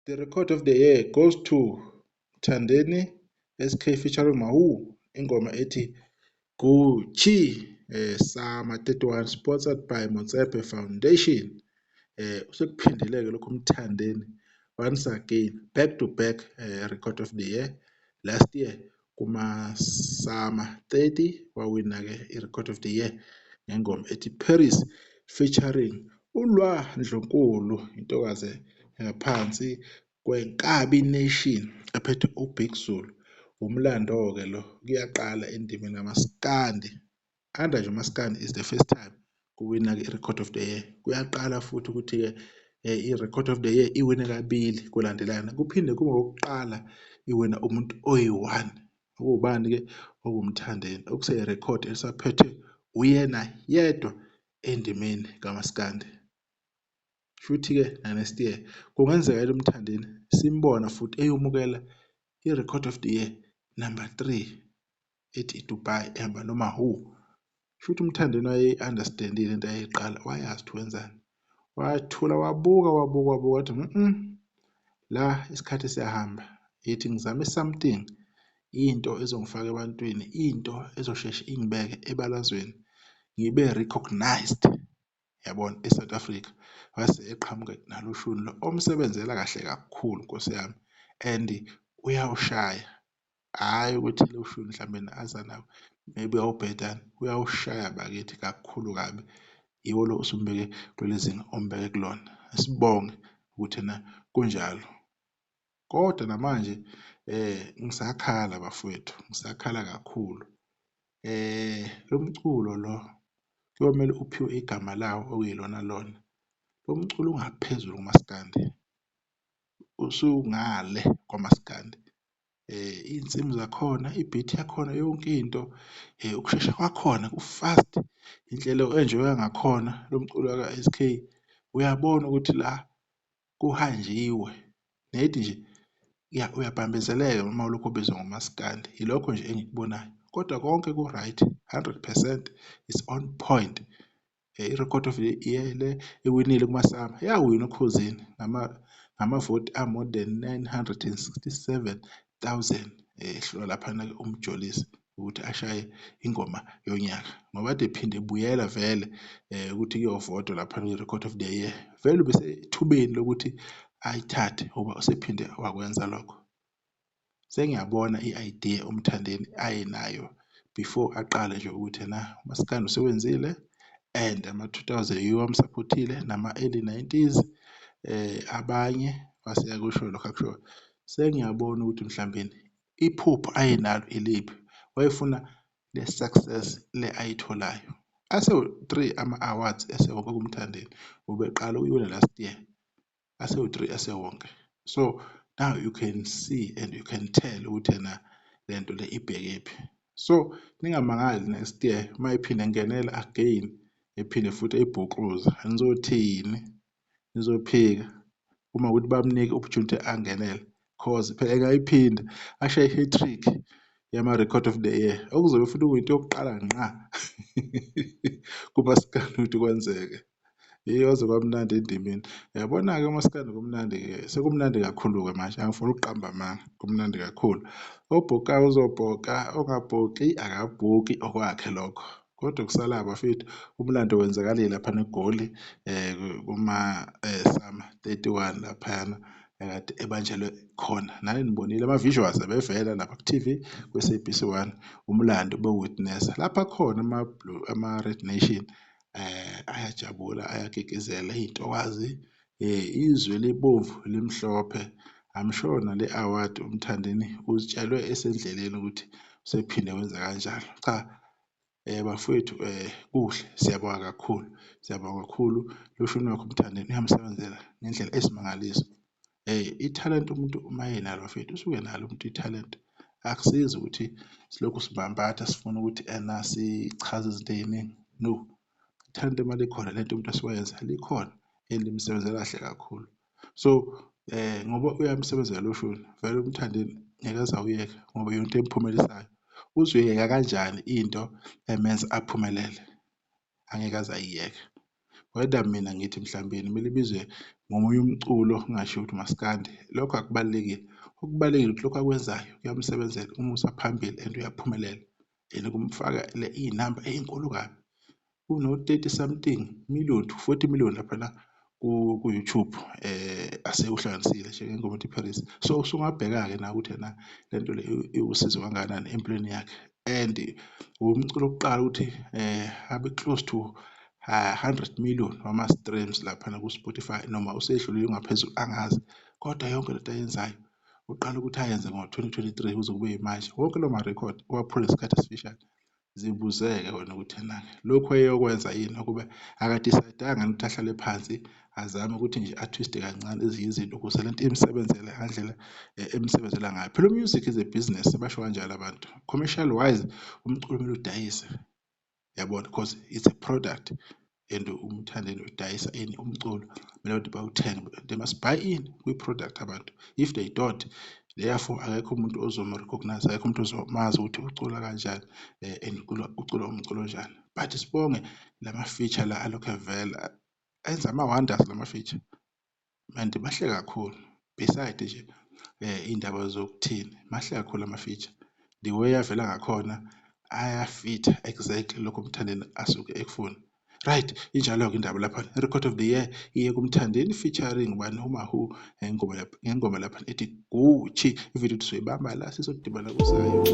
The record of the year goes to Thandeni SK featuring Mahu, ingoma ethi Gucci, Summer 31, sponsored by Motsepe Foundation. Usekuphindile-ke lokhu uMthandeni once again back to back record of the year. Last year kuma-Summer 30 wawina-ke i-record of the year ngengoma ethi Paris featuring uLwa Ndlunkulu, intokazi ngaphansi kweNkabi Nation ephethe uBig Zulu. Umlando-ke lo kuyaqala endimeni kamaskandi. Under nje umaskandi is the first time kuwina-ke i-record of the year. Kuyaqala futhi ukuthi-ke i-record of the year iwine kabili kulandelana. Kuphinde kube okokuqala iwina umuntu oyi-one. Ubani-ke? OkuMthandeni. Okuseyirekhodi elisaphethwe uyena yedwa endimeni kamaskandi. Futhi-ke na-next year kungenzeka uMthandeni simbona futhi eyomukela i-record of the year number 3 ethi iDubai ehamba noMahu. Futhi uMthandeni wayeyi-understand-ile into ayeyiqala, wayazi ukuthi wenzani. Wathula wabuka wathi la isikhathi siyahamba. Yithi ngizame something, into ezongifaka ebantwini, into ezosheshe ingibeke ebalazweni, ngibe recognized, yabona, eSouth Africa. Wase eqhamuka nalo shuni lo omsebenzela kahle kakhulu, Nkosi yami, and uyawushaya. Hhayi ukuthi lo shuni mhlawumbe aza nawo maybe awubhedane, uyawushaya bakithi kakhulu kabi. Yiwo lo osumbeke kuleli zinga ombeke kulona. Sibonge ukuthi na kunjalo. Kodwa namanje ngisakhala bafowethu, ngisakhala kakhulu. Lo mculo lo kuyomele uphiwe igama lawo okuyilona lona. Lo mculo ungaphezulu kumaskandi, usungale kwamaskandi. Iy'nsimu zakhona, i-beat yakhona, yonke into, ukushesha kwakhona ku-fast, indlela o-enjoy-a ngakhona lo mculo waka-SK. Uyabona ukuthi la kuhanjiwe, nethi nje uyabambezeleka uma ulokhu ubizwa ngomaskandi. Yilokho nje engikubonayo, kodwa konke ku-right, 100% is on point. I-record of the year le ewinile kumasama yawina uKhuzini ngamavoti a-more than 967,000. Ehlula laphana-ke umjolisi ukuthi ashaye ingoma yonyaka, ngoba kade ephinde ebuyela vele ukuthi kuyovotwa laphana kwi-record of the year. Vele ubesethubeni lokuthi ayithathe ngoba usephinde wakwenza lokho. Sengiyabona i-idea uMthandeni ayenayo before aqale nje ukuthi na umaskandi usewenzile and ama-2000 yiwo amsapotile, nama-early 90s abanye wase akusho lokho akushoyo. Sengiyabona ukuthi mhlawumbe iphupho ayenalo iliphi, wayefuna le-success le ayitholayo. Asewu-3 ama-awards esewonke kuMthandeni, ubeqala ukuyiwina last year, asewu-3 esewonke. So now you can see and you can tell ukuthi yena lento le ibhekephi. So ningamangali next year uma iphinde ngenela again, ephinde futhi eyibhukuza, anizothini? Nizophika uma ukuthi bamnike opportunity angenele, cause phela engayiphinda ashaye i-hat-trick yama-record of the year, okuzobe futhi kuyinto yokuqala ngqa kumaskandi ukuthi kwenzeke. Yaze kwamnandi endimeni. Uyabona-ke umaskandi kumnandi-ke, sekumnandi kakhulu-ke manje, angifuni ukuqamba amanga, kumnandi kakhulu. Obhokayo uzobhoka, ongabhoki akabhoki okwakhe lokho. Kodwa kusala bafethu, umlando wenzakalile laphana eGoli kuma-Summer 31 laphayana ekade ebanjelwe khona. Nani nibonile ama-visuals abevela lapha ku-TV kwi-SABC 1, umlando be-witness. Lapha khona ama-Red Nation ayajabula, ayagigizela, iy'ntokazi, izwe libomvu limhlophe. I'm sure nale award uMthandeni uzitshalwe esendleleni ukuthi usephinde wenza kanjalo. Cha, bafowethu, kuhle, siyabonga kakhulu, siyabonga kakhulu. Lo shuni wakho uMthandeni uyamsebenzela ngendlela esimangaliso. Ithalente umuntu uma enalo bafethu, usuke enalo umuntu ithalente. Akusizi ukuthi silokhu sibambatha sifuna ukuthi ena sichaze izinto ey'ningi. No, ithalente uma likhona lento umuntu asiwenza likhona and limsebenzela kahle kakhulu. So ngoba uyamsebenzela lo shuni, vele uMthandeni ngeke aze awuyeke ngoba yonke emphumelisayo. Uzoyeka kanjani into emenza aphumelele? Angeke aze ayiyeke. whether mina ngithi mhlawumbe kumele ibizwe ngomunye umculo ngingasho ukuthi umaskandi, lokho akubalulekile. Okubalulekile ukuthi lokho akwenzayo kuyamsebenzela, umusa phambili and uyaphumelela and kumfaka iy'namba ey'nkulu kabi. Kuno-30 something million to 40 million laphana ku-YouTube asewuhlanganisile njengengoma ethi Paris. So usungabheka-ke nawe ukuthi ena lento le iwusizo kangakanani empilweni yakhe, and umculo wokuqala ukuthi abe close to 100 million wama-streams laphana ku-Spotify, noma usedlulile ngaphezulu angazi, kodwa yonke lento ayenzayo uqala ukuthi ayenze ngo-2023 kuze kube yimanje. Wonke lawo marekhodi uwaphula isikhathi esifishane. Zibuzeke wena ukuthi ena lokhu eyokwenza yini, ukube akadisayidanga ukuthi ahlale phansi azame ukuthi nje atwiste kancane ezinye izinto ukuze lento imsebenzele ngandlela emsebenzela ngayo. Phela music is a business, basho kanjalo abantu. Commercial wise umculo kumele udayise, yabona, because it's a product, and umthandeni udayisa ini umculo, kumele abantu bawuthenge, they must buy in kwi-product abantu. If they don't, therefore akekho umuntu ozomrecognize, akekho umuntu ozomazi ukuthi ucula kanjani and ucula umculo onjani. But sibonge lama-feature la alokhu evela enza ama-wonders lama-feature, and mahle kakhulu. Beside nje iy'ndaba zokuthini, mahle kakhulu ama-feature, the way avela ngakhona ayafitha exactly lokho umthandeni asuke ekufuna. Right, injalo-ke indaba lapha. Record of the year iye kumthandeni featuring ubani, uMahu, ngengoma lapha ethi Gucci. Ividiyo sizoyibamba la sizodibana kusayo.